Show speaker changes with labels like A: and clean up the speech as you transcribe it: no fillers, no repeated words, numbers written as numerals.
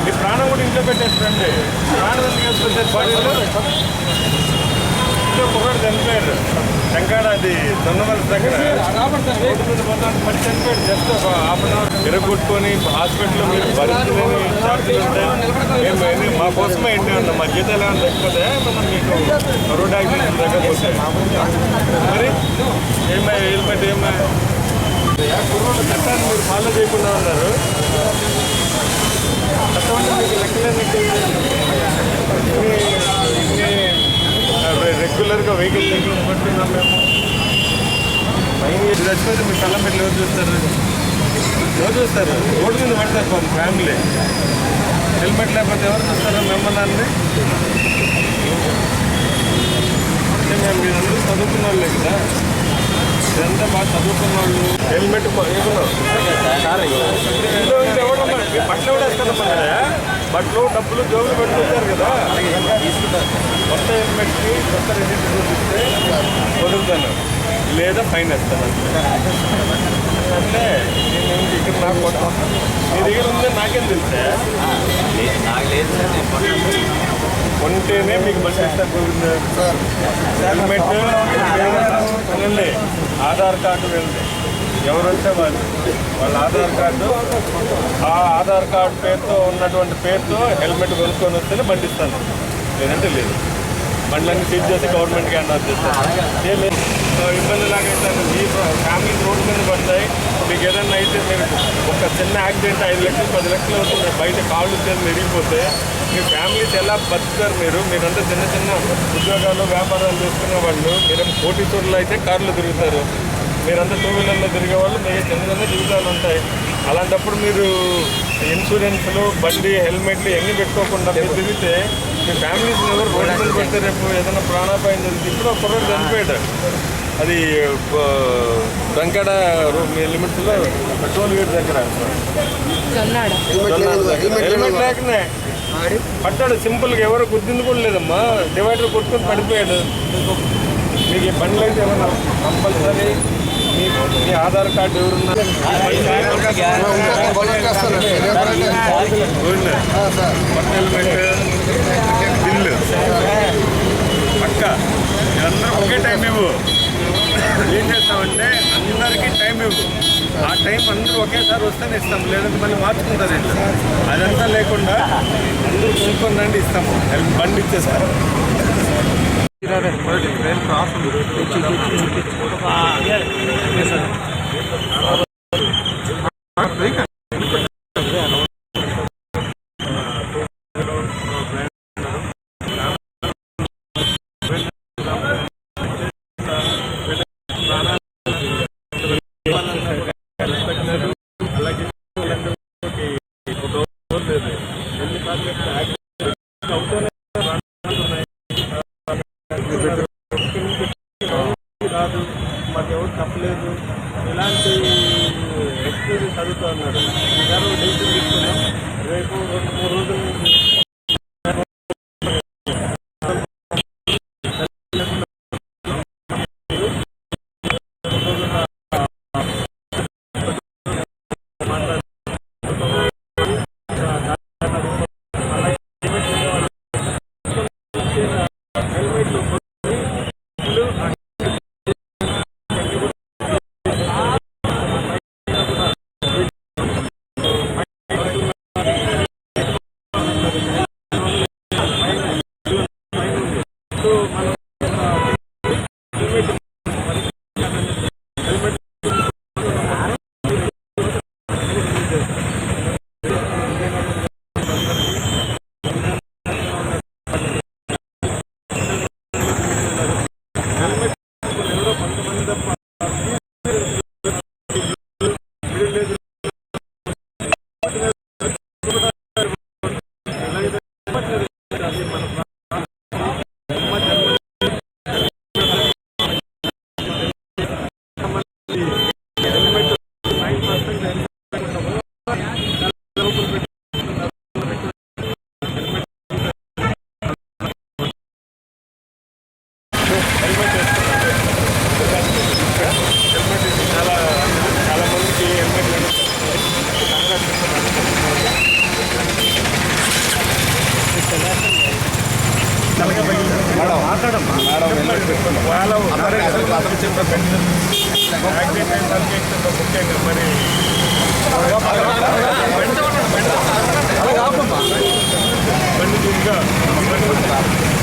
A: మీ ప్రాణం కూడా ఇంట్లో పెట్టేస్తారండి. ప్రాణం ఎందుకు వేసుకొచ్చారు బాడీలో? ఇంట్లో ఒకటి చనిపోయారు. టెంకాడ అది దొన్నమల్లి దగ్గర పడి చనిపోయాడు. జస్ట్ ఒక హాఫ్ అన్ అవర్ ఎరగొట్టుకొని హాస్పిటల్లో మీరు భరించలేని ఛార్జీలు ఉంటాయి. మేము మా కోసమే ఇంటి ఉన్నాం. మా జీతాలు ఏమైనా లేకపోతే మనం మీకు రోడ్ యాక్సిడెంట్ తగ్గకపోతే మరి హెల్మెట్ చట్టాన్ని మీరు ఫాలో చేయకుండా ఉన్నారు. చట్టం అంటే మీకు లెక్కలేని రెగ్యులర్గా వెహికల్ పట్టుకున్నాం మేము. ఇది వచ్చిపోతే మీ కళ్ళం పెట్టి ఎవరు చూస్తారు? రోడ్డు మీద పడతారు పాపం ఫ్యామిలీ. హెల్మెట్ లేకపోతే ఎవరు చూస్తారు మిమ్మల్ని? అంటే మేము మీరందరూ చదువుకున్న వాళ్ళే కదా, ఇదంతా బాగా చదువుకున్న వాళ్ళు. హెల్మెట్ బట్టలు కూడా వేస్తారమ్మా. బట్టలు డబ్బులు జోబులు పెట్టుకుంటారు కదా. కొత్త హెల్మెట్కి కొత్త రెసిప్ట్ చూపిస్తే వదులుతాను, లేదా ఫైన్ వేస్తాను. అంటే నేను ఇక్కడ నాకు మీ దగ్గర ఉందని నాకేం తెలుసా? కొంటేనే మీకు బస్ ఇస్తారు. హెల్మెట్ వెళ్ళండి, ఆధార్ కార్డు వెళ్ళండి. ఎవరు వచ్చే వాళ్ళ ఆధార్ కార్డు, ఆ ఆధార్ కార్డు పేరుతో ఉన్నటువంటి పేరుతో హెల్మెట్ కొనుక్కొని వస్తేనే బండిస్తాను, లేదంటే లేదు. బండ్లన్నీ సీజ్ చేసి గవర్నమెంట్కి హ్యాండ్ ఓవర్ చేస్తాను. ఇబ్బంది లాగైతే మీ ఫ్యామిలీ రోడ్డు మీద పడతాయి. మీకు ఏదైనా అయితే మీరు ఒక చిన్న యాక్సిడెంట్ 5 లక్షలు 10 లక్షలు అవుతుంది. బయట కాళ్ళు చేసి విరిగిపోతే మీ ఫ్యామిలీస్ ఎలా బతుకుతారు? మీరంతా చిన్న చిన్న ఉద్యోగాలు వ్యాపారాలు చేసుకునే వాళ్ళు. మీరేమో కోటీశ్వరులు అయితే కార్లు తిరుగుతారు. మీరంతా 2 వీలర్లో తిరిగే వాళ్ళు. మీకు చిన్న చిన్న జీవితాలు ఉంటాయి. అలాంటప్పుడు మీరు ఇన్సూరెన్స్లు, బండి, హెల్మెట్లు ఎన్ని పెట్టుకోకుండా మీరు తిరిగితే మీ ఫ్యామిలీస్ ఎవరు రోడ్డు మీద పెడితే రేపు ఏదైనా ప్రాణాపాయం జరిగింది. ఇప్పుడు ఒక కుర్రాడు చనిపోయాడు. అది దంకడ లిమిట్స్లో టోల్ గేట్ దగ్గర హెల్మెట్ లేకనే పట్టాడు. సింపుల్గా ఎవరు గుర్తింది కూడా లేదమ్మా. డివైడర్ కొట్టుకొని పడిపోయాడు. మీకు ఈ బండ్లు అయితే ఏమన్నా కంపల్సరీ మీ ఆధార్ కార్డు ఎవరున్నా కొత్త హెల్మెట్, బిల్లు పక్క ఇదందరూ ఒకే టైం ఇవ్వు. ఏం చేస్తామంటే అందరికీ టైం ఇవ్వు. ఆ టైం అందరూ ఒకేసారి వస్తేనే ఇస్తాం, లేదంటే మళ్ళీ మార్చుకుంటుంది. అదంతా లేకుండా అందరూ కొనుక్కొని ఇస్తాము. బండి ఇచ్చేస్తారు. కాదు, మాకు ఎవరు తప్పలేదు, ఇలాంటి ఎక్స్పీరియన్స్ చదువుతూ అన్నాడు. డీసీ తీసుకున్నాం. రేపు 2-3 రోజులు వాళ్ళ ముఖ్యంగా మరి బండి